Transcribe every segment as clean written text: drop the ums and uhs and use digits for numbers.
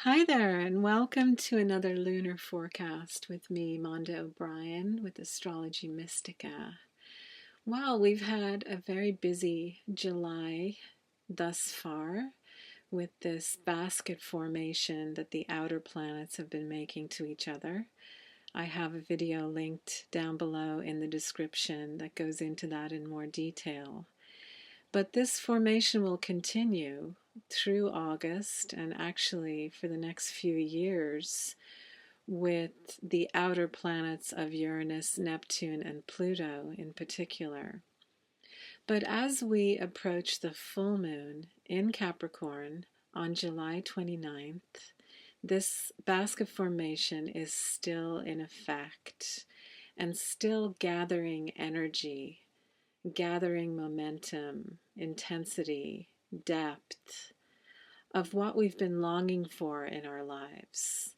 Hi there, and welcome to another lunar forecast with me, Manda O'Brien, with Astrology Mystica. Well, we've had a very busy July thus far with this basket formation that the outer planets have been making to each other. I have a video linked down below in the description that goes into that in more detail. But this formation will continue through August and actually for the next few years with the outer planets of Uranus, Neptune, and Pluto in particular. But as we approach the full moon in Capricorn on July 29th, this basket formation is still in effect and still gathering energy, gathering momentum, intensity, depth of what we've been longing for in our lives,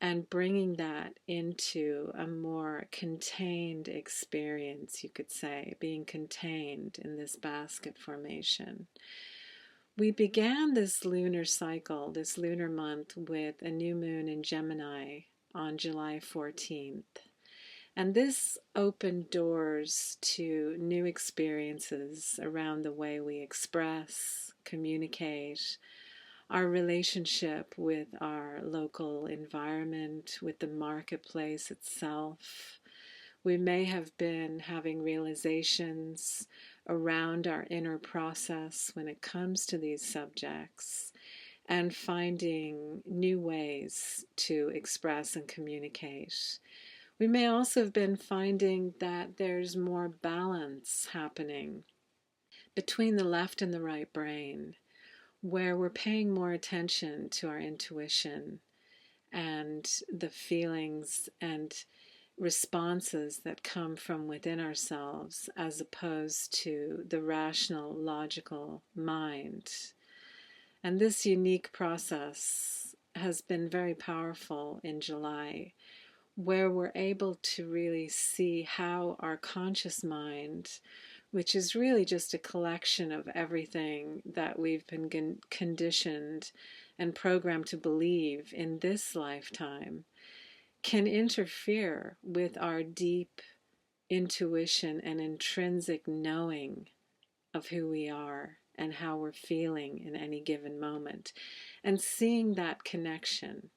and bringing that into a more contained experience, you could say, being contained in this basket formation. We began this lunar cycle, this lunar month, with a new moon in Gemini on July 14th. And this opened doors to new experiences around the way we express, communicate, our relationship with our local environment, with the marketplace itself. We may have been having realizations around our inner process when it comes to these subjects and finding new ways to express and communicate. We may also have been finding that there's more balance happening between the left and the right brain, where we're paying more attention to our intuition and the feelings and responses that come from within ourselves as opposed to the rational, logical mind. And this unique process has been very powerful in July, where we're able to really see how our conscious mind, which is really just a collection of everything that we've been conditioned and programmed to believe in this lifetime, can interfere with our deep intuition and intrinsic knowing of who we are and how we're feeling in any given moment. And seeing that connection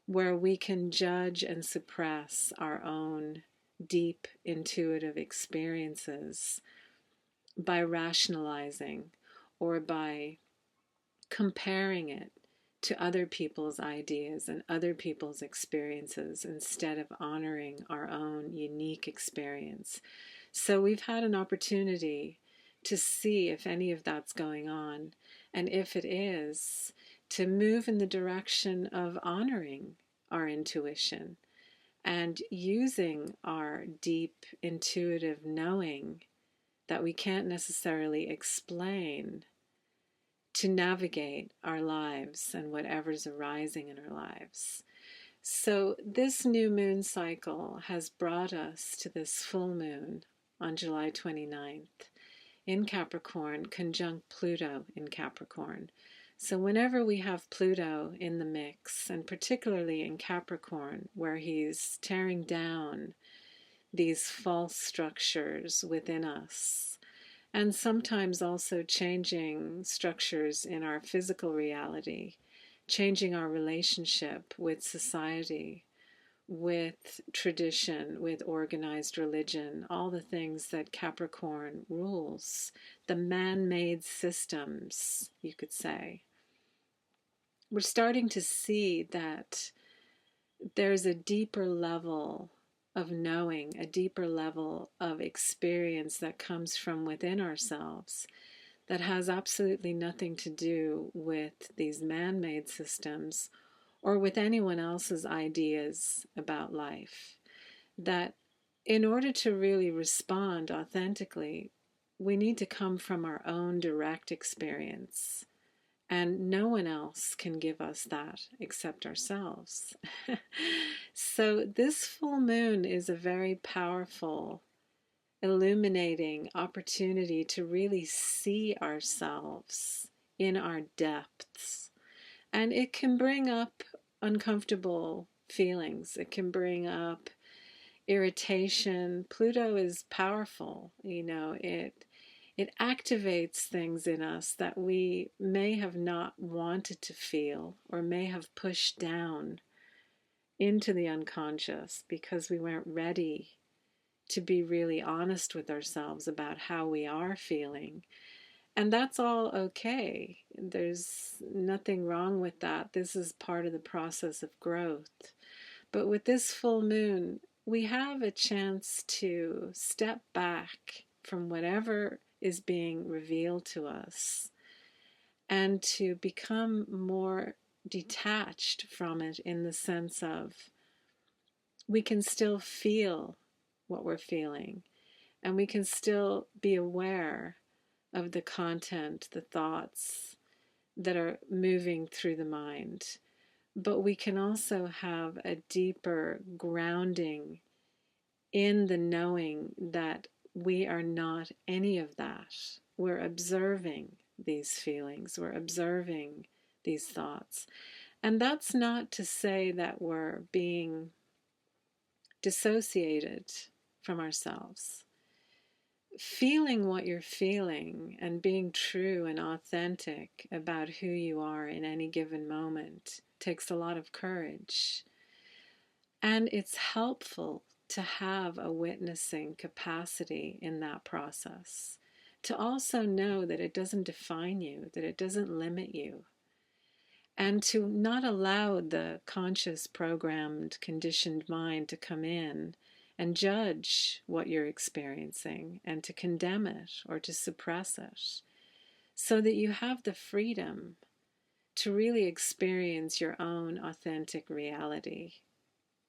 where we can judge and suppress our own deep intuitive experiences by rationalizing or by comparing it to other people's ideas and other people's experiences instead of honoring our own unique experience. So we've had an opportunity to see if any of that's going on, and if it is, to move in the direction of honoring our intuition and using our deep intuitive knowing that we can't necessarily explain to navigate our lives and whatever's arising in our lives. So this new moon cycle has brought us to this full moon on July 29th in Capricorn, conjunct Pluto in Capricorn. So whenever we have Pluto in the mix, and particularly in Capricorn, where he's tearing down these false structures within us, and sometimes also changing structures in our physical reality, changing our relationship with society, with tradition, with organized religion, all the things that Capricorn rules, the man-made systems, you could say. We're starting to see that there's a deeper level of knowing, a deeper level of experience that comes from within ourselves that has absolutely nothing to do with these man-made systems or with anyone else's ideas about life. That in order to really respond authentically, we need to come from our own direct experience. And no one else can give us that except ourselves. So this full moon is a very powerful, illuminating opportunity to really see ourselves in our depths And it can bring up uncomfortable feelings. It can bring up irritation. Pluto is powerful, it activates things in us that we may have not wanted to feel or may have pushed down into the unconscious because we weren't ready to be really honest with ourselves about how we are feeling. And that's all okay. There's nothing wrong with that. This is part of the process of growth. But with this full moon, we have a chance to step back from whatever is being revealed to us and to become more detached from it, in the sense of we can still feel what we're feeling, and we can still be aware of the content, the thoughts that are moving through the mind. But we can also have a deeper grounding in the knowing that we are not any of that. We're observing these feelings, we're observing these thoughts. And that's not to say that we're being dissociated from ourselves. Feeling what you're feeling and being true and authentic about who you are in any given moment takes a lot of courage. And it's helpful to have a witnessing capacity in that process, to also know that it doesn't define you, that it doesn't limit you, and to not allow the conscious, programmed, conditioned mind to come in and judge what you're experiencing and to condemn it or to suppress it, so that you have the freedom to really experience your own authentic reality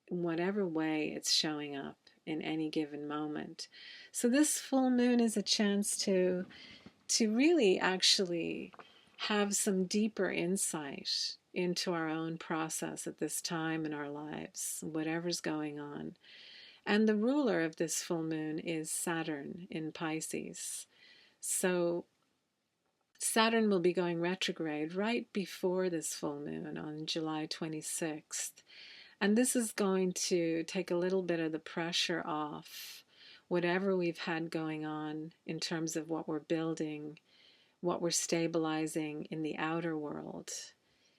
in whatever way it's showing up in any given moment. So this full moon is a chance to really actually have some deeper insight into our own process at this time in our lives, whatever's going on. And the ruler of this full moon is Saturn in Pisces. So Saturn will be going retrograde right before this full moon on July 26th. And this is going to take a little bit of the pressure off whatever we've had going on in terms of what we're building, what we're stabilizing in the outer world.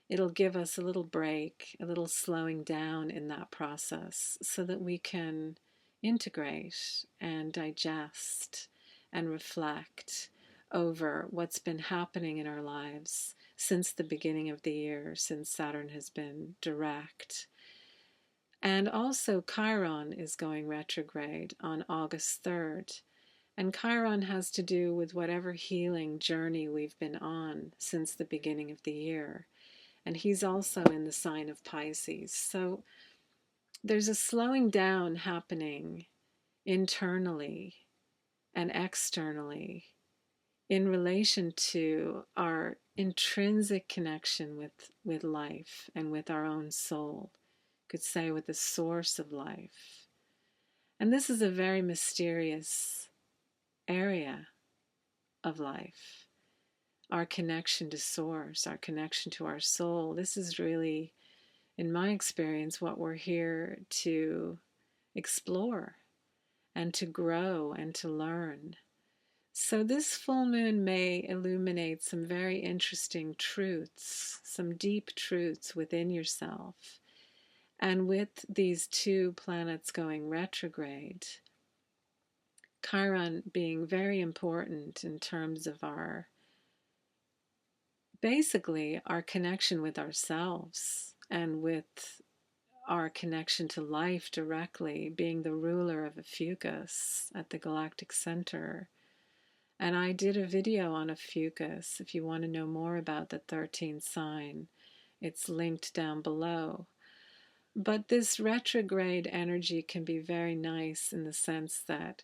It'll give us a little break, a little slowing down in that process so that we can integrate and digest and reflect over what's been happening in our lives since the beginning of the year, since Saturn has been direct. And also Chiron is going retrograde on August 3rd. And Chiron has to do with whatever healing journey we've been on since the beginning of the year. And he's also in the sign of Pisces. So there's a slowing down happening internally and externally in relation to our intrinsic connection with life and with our own soul. Could say with the source of life. And this is a very mysterious area of life. Our connection to source, our connection to our soul. This is really, in my experience, what we're here to explore and to grow and to learn. So this full moon may illuminate some very interesting truths, some deep truths within yourself. And with these two planets going retrograde, Chiron being very important in terms of basically our connection with ourselves and with our connection to life directly, being the ruler of Ophiuchus at the galactic center. And I did a video on Ophiuchus. If you want to know more about the 13th sign, it's linked down below. But this retrograde energy can be very nice in the sense that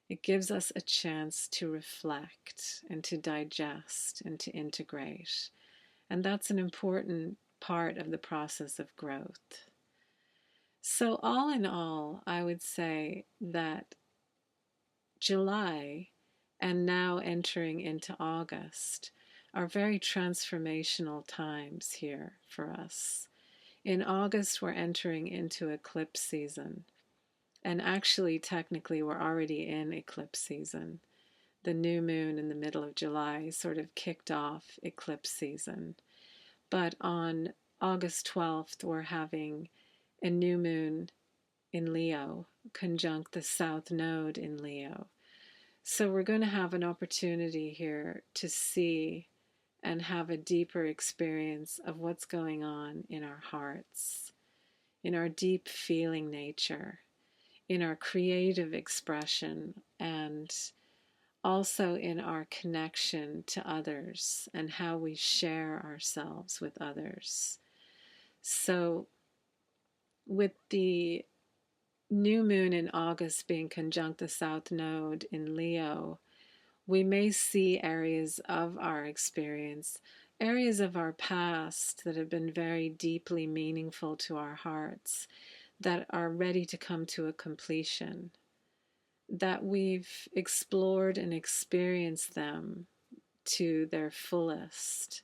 it gives us a chance to reflect and to digest and to integrate. And that's an important part of the process of growth. So all in all, I would say that July and now entering into August are very transformational times here for us. In August, we're entering into eclipse season. And actually, technically, we're already in eclipse season. The new moon in the middle of July sort of kicked off eclipse season. But on August 12th, we're having a new moon in Leo conjunct the South Node in Leo. So we're going to have an opportunity here to see and have a deeper experience of what's going on in our hearts, in our deep feeling nature, in our creative expression, and also in our connection to others and how we share ourselves with others. So with the new moon in August being conjunct the South Node in Leo, we may see areas of our experience, areas of our past that have been very deeply meaningful to our hearts, that are ready to come to a completion, that we've explored and experienced them to their fullest,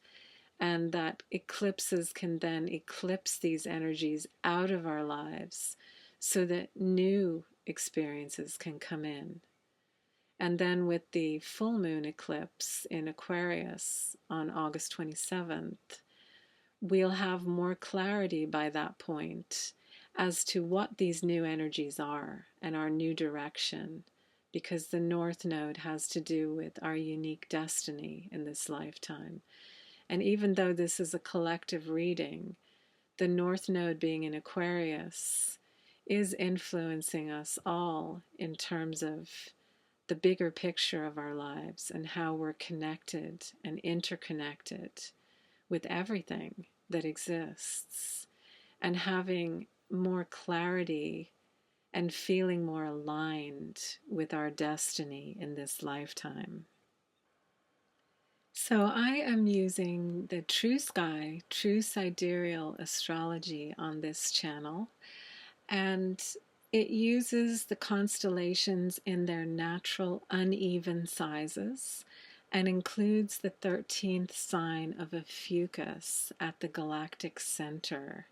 and that eclipses can then eclipse these energies out of our lives so that new experiences can come in. And then with the full moon eclipse in Aquarius on August 27th, we'll have more clarity by that point as to what these new energies are and our new direction, because the North Node has to do with our unique destiny in this lifetime. And even though this is a collective reading, the North Node being in Aquarius is influencing us all in terms of the bigger picture of our lives and how we're connected and interconnected with everything that exists, and having more clarity and feeling more aligned with our destiny in this lifetime. So I am using the True Sky, True Sidereal Astrology on this channel, and it uses the constellations in their natural uneven sizes and includes the 13th sign of Ophiuchus at the galactic center.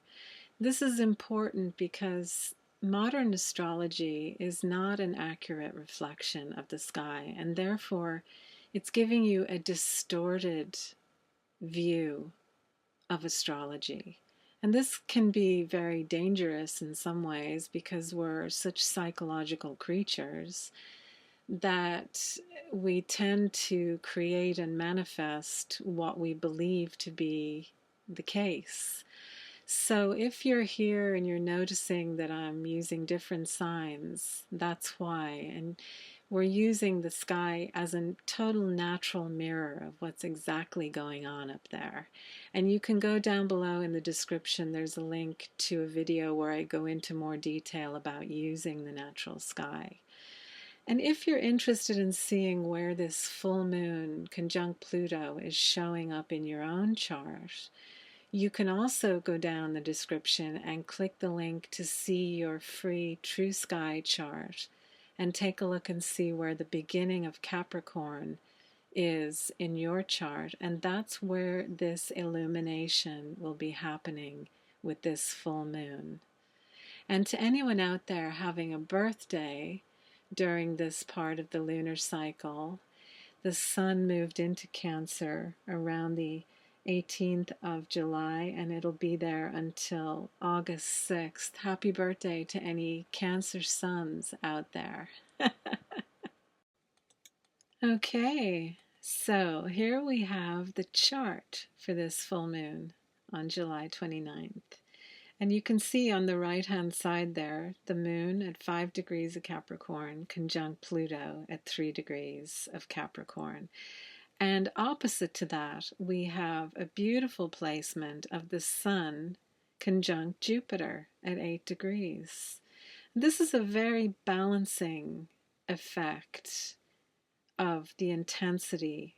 This is important because modern astrology is not an accurate reflection of the sky, and therefore it's giving you a distorted view of astrology. And this can be very dangerous in some ways because we're such psychological creatures that we tend to create and manifest what we believe to be the case. So if you're here and you're noticing that I'm using different signs, that's why. And we're using the sky as a total natural mirror of what's exactly going on up there. And you can go down below in the description, there's a link to a video where I go into more detail about using the natural sky. And if you're interested in seeing where this full moon conjunct Pluto is showing up in your own chart, you can also go down the description and click the link to see your free True Sky chart and take a look and see where the beginning of Capricorn is in your chart. And that's where this illumination will be happening with this full moon. And to anyone out there having a birthday during this part of the lunar cycle, the sun moved into Cancer around the 18th of July, and it'll be there until August 6th. Happy birthday to any Cancer suns out there. Okay, so here we have the chart for this full moon on July 29th. And you can see on the right-hand side there, the moon at 5 degrees of Capricorn conjunct Pluto at 3 degrees of Capricorn. And opposite to that, we have a beautiful placement of the sun conjunct Jupiter at 8 degrees. This is a very balancing effect of the intensity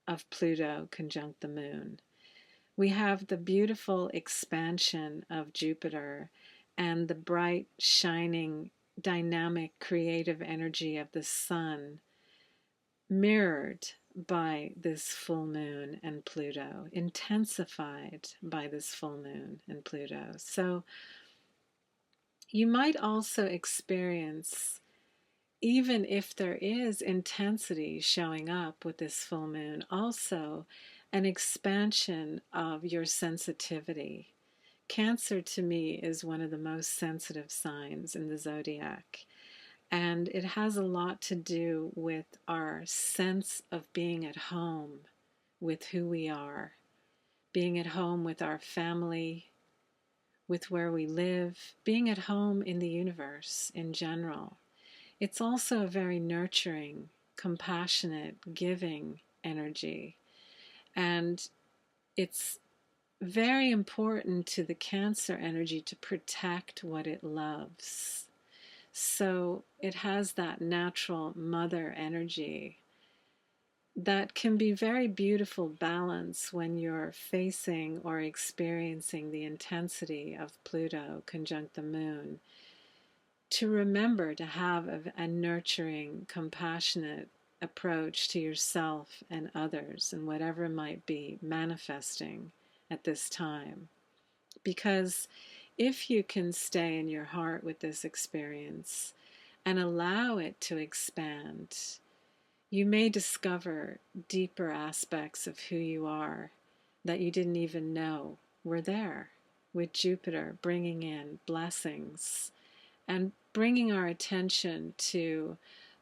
of Pluto conjunct the moon. We have the beautiful expansion of Jupiter and the bright, shining, dynamic, creative energy of the sun mirrored by this full moon and Pluto, intensified by this full moon and Pluto. So you might also experience, even if there is intensity showing up with this full moon, also an expansion of your sensitivity. Cancer to me is one of the most sensitive signs in the zodiac. And it has a lot to do with our sense of being at home with who we are, being at home with our family, with where we live, being at home in the universe in general. It's also a very nurturing, compassionate, giving energy. And it's very important to the Cancer energy to protect what it loves. So it has that natural mother energy that can be very beautiful balance when you're facing or experiencing the intensity of Pluto conjunct the moon. To remember to have a nurturing, compassionate approach to yourself and others and whatever might be manifesting at this time. Because if you can stay in your heart with this experience and allow it to expand, you may discover deeper aspects of who you are that you didn't even know were there, with Jupiter bringing in blessings and bringing our attention to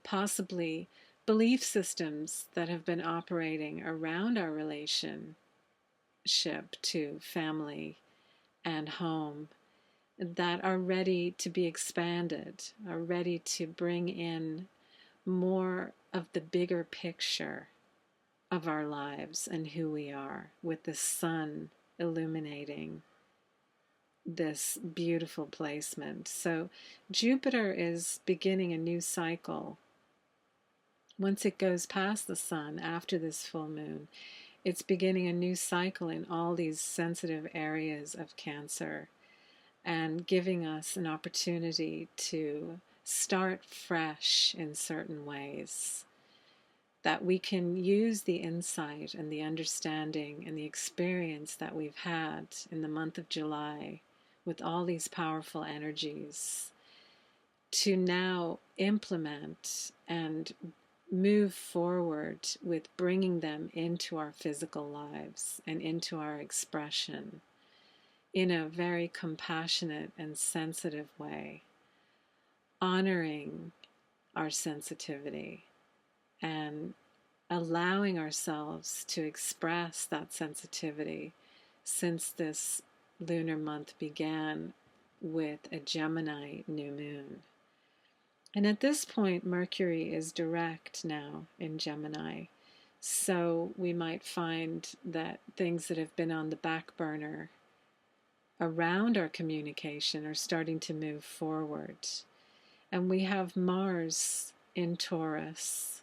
possibly belief systems that have been operating around our relationship to family and home that are ready to be expanded, are ready to bring in more of the bigger picture of our lives and who we are, with the sun illuminating this beautiful placement. So Jupiter is beginning a new cycle. Once it goes past the sun after this full moon, it's beginning a new cycle in all these sensitive areas of Cancer and giving us an opportunity to start fresh in certain ways, that we can use the insight and the understanding and the experience that we've had in the month of July with all these powerful energies to now implement and move forward with bringing them into our physical lives and into our expression in a very compassionate and sensitive way, honoring our sensitivity and allowing ourselves to express that sensitivity since this lunar month began with a Gemini new moon. And at this point, Mercury is direct now in Gemini. So we might find that things that have been on the back burner around our communication are starting to move forward. And we have Mars in Taurus,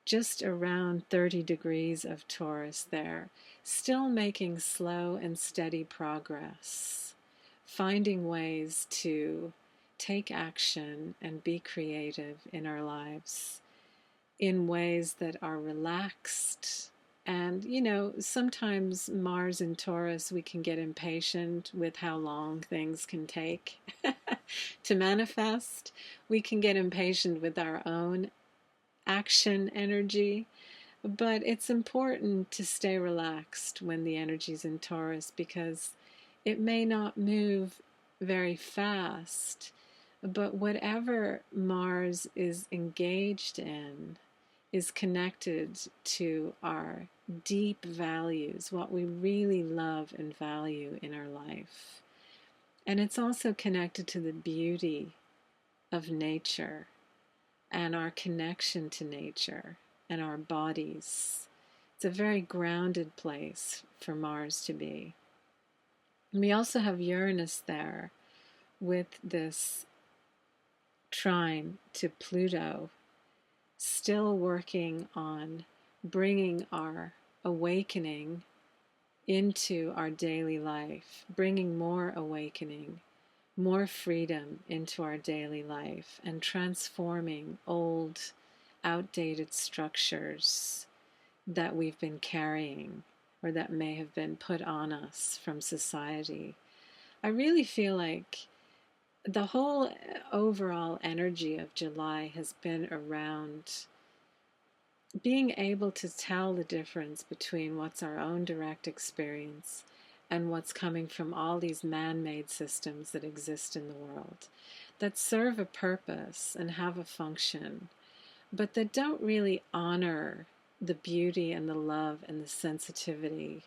just around 30 degrees of Taurus there, still making slow and steady progress, finding ways to take action and be creative in our lives in ways that are relaxed. And, sometimes Mars in Taurus, we can get impatient with how long things can take to manifest. We can get impatient with our own action energy, but it's important to stay relaxed when the energy's in Taurus, because it may not move very fast, but whatever Mars is engaged in is connected to our deep values, what we really love and value in our life. And it's also connected to the beauty of nature and our connection to nature and our bodies. It's a very grounded place for Mars to be. And we also have Uranus there with this trine to Pluto, still working on bringing our awakening into our daily life, bringing more awakening, more freedom into our daily life, and transforming old, outdated structures that we've been carrying or that may have been put on us from society. I really feel like the whole overall energy of July has been around being able to tell the difference between what's our own direct experience and what's coming from all these man-made systems that exist in the world that serve a purpose and have a function, but that don't really honor the beauty and the love and the sensitivity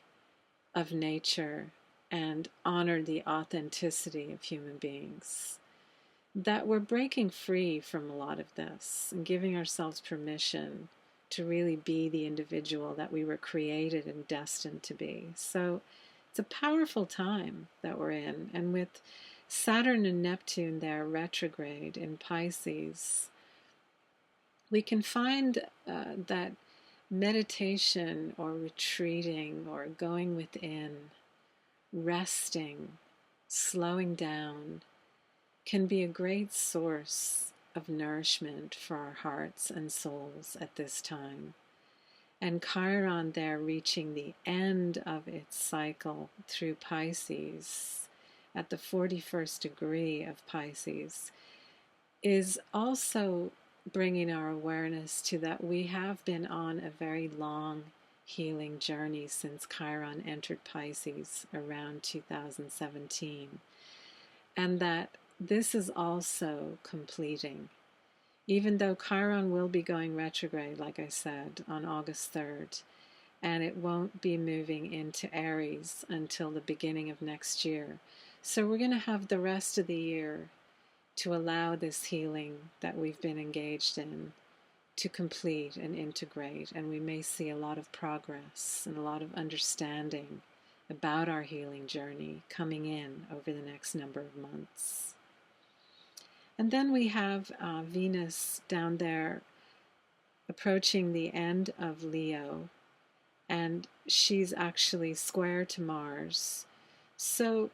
of nature and honor the authenticity of human beings. That we're breaking free from a lot of this and giving ourselves permission to really be the individual that we were created and destined to be. So it's a powerful time that we're in. And with Saturn and Neptune there retrograde in Pisces, we can find that meditation or retreating or going within, resting, slowing down, can be a great source of nourishment for our hearts and souls at this time. And Chiron there reaching the end of its cycle through Pisces at the 41st degree of Pisces is also bringing our awareness to that we have been on a very long healing journey since Chiron entered Pisces around 2017, and that this is also completing. Even though Chiron will be going retrograde, like I said, on August 3rd, and it won't be moving into Aries until the beginning of next year. So we're going to have the rest of the year to allow this healing that we've been engaged in to complete and integrate, and we may see a lot of progress and a lot of understanding about our healing journey coming in over the next number of months. And then we have Venus down there approaching the end of Leo, and she's actually square to Mars. So,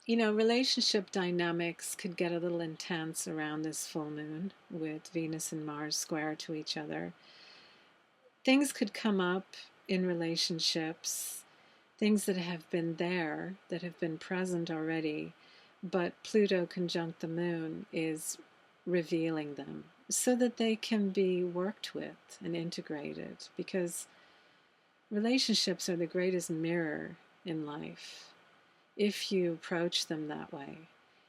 relationship dynamics could get a little intense around this full moon with Venus and Mars square to each other. Things could come up in relationships, things that have been there, that have been present already, but Pluto conjunct the moon is revealing them so that they can be worked with and integrated, because relationships are the greatest mirror in life if you approach them that way.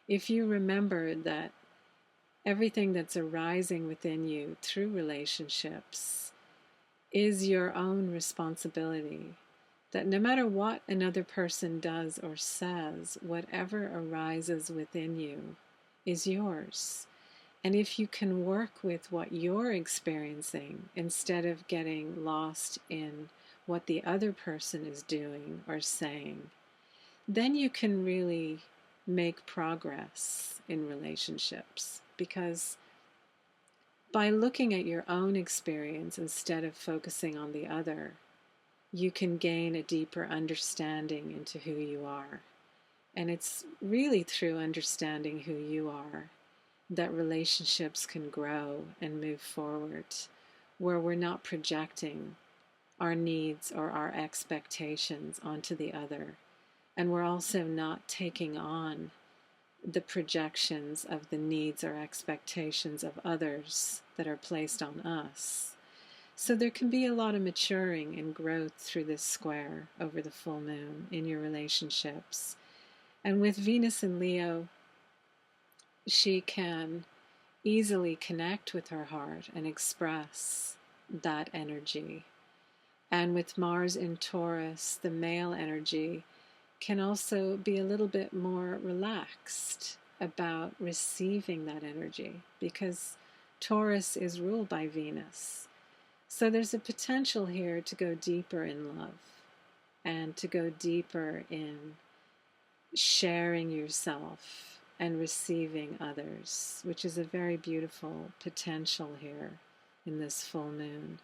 If you remember that everything that's arising within you through relationships is your own responsibility, that no matter what another person does or says, whatever arises within you is yours. And if you can work with what you're experiencing instead of getting lost in what the other person is doing or saying, then you can really make progress in relationships. Because by looking at your own experience instead of focusing on the other, you can gain a deeper understanding into who you are. And it's really through understanding who you are that relationships can grow and move forward, where we're not projecting our needs or our expectations onto the other. And we're also not taking on the projections of the needs or expectations of others that are placed on us. So there can be a lot of maturing and growth through this square over the full moon in your relationships. And with Venus in Leo, she can easily connect with her heart and express that energy. And with Mars in Taurus, the male energy can also be a little bit more relaxed about receiving that energy, because Taurus is ruled by Venus. So there's a potential here to go deeper in love and to go deeper in sharing yourself and receiving others, which is a very beautiful potential here in this full moon.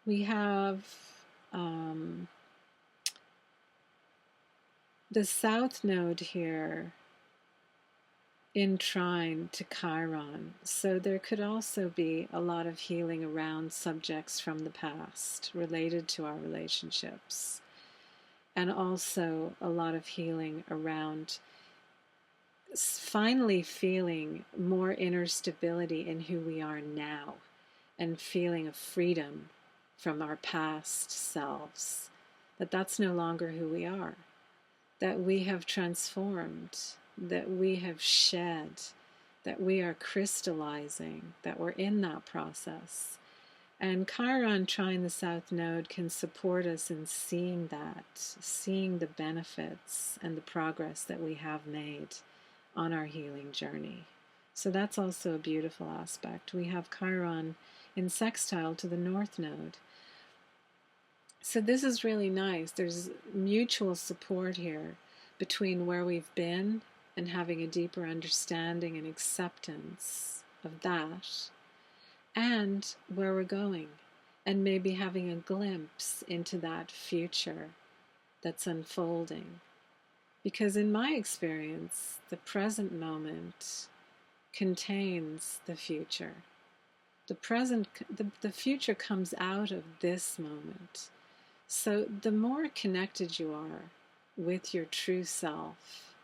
We have the South Node here in trine to Chiron. So there could also be a lot of healing around subjects from the past related to our relationships, and also a lot of healing around finally feeling more inner stability in who we are now and feeling a freedom from our past selves, that that's no longer who we are, that we have transformed, that we have shed, that we are crystallizing, that we're in that process. And Chiron trine the South Node can support us in seeing that, seeing the benefits and the progress that we have made on our healing journey. So that's also a beautiful aspect. We have Chiron in sextile to the North Node. So this is really nice. There's mutual support here between where we've been and having a deeper understanding and acceptance of that, and where we're going, and maybe having a glimpse into that future that's unfolding. Because in my experience, the present moment contains the future. The future comes out of this moment. So the more connected you are with your true self,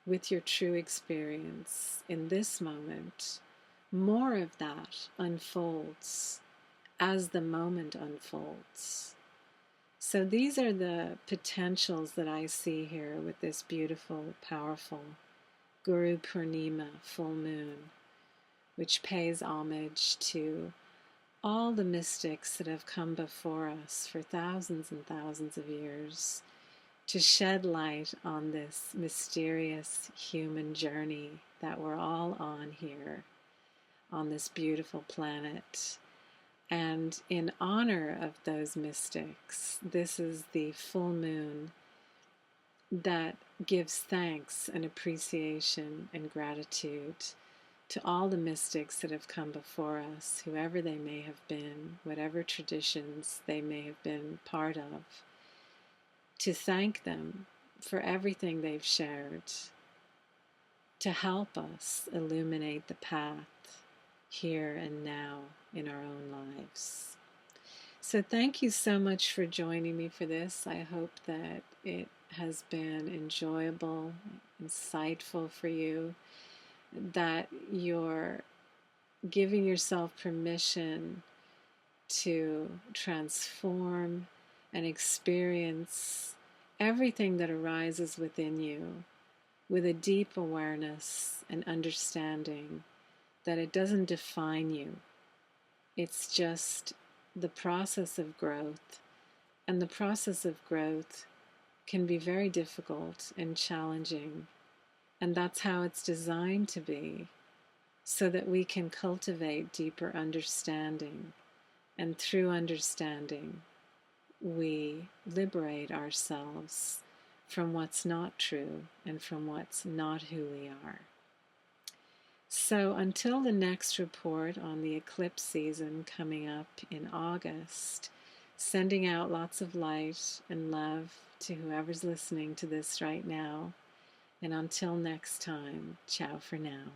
with your true experience in this moment, more of that unfolds as the moment unfolds. So these are the potentials that I see here with this beautiful, powerful Guru Purnima full moon, which pays homage to all the mystics that have come before us for thousands and thousands of years to shed light on this mysterious human journey that we're all on here on this beautiful planet. And in honor of those mystics, this is the full moon that gives thanks and appreciation and gratitude to all the mystics that have come before us, whoever they may have been, whatever traditions they may have been part of, to thank them for everything they've shared, to help us illuminate the path here and now in our own lives. So thank you so much for joining me for this. I hope that it has been enjoyable, insightful for you, that you're giving yourself permission to transform and experience everything that arises within you with a deep awareness and understanding that it doesn't define you. It's just the process of growth, and the process of growth can be very difficult and challenging, and that's how it's designed to be, so that we can cultivate deeper understanding, and through understanding we liberate ourselves from what's not true and from what's not who we are. So until the next report on the eclipse season coming up in August, sending out lots of light and love to whoever's listening to this right now. And until next time, ciao for now.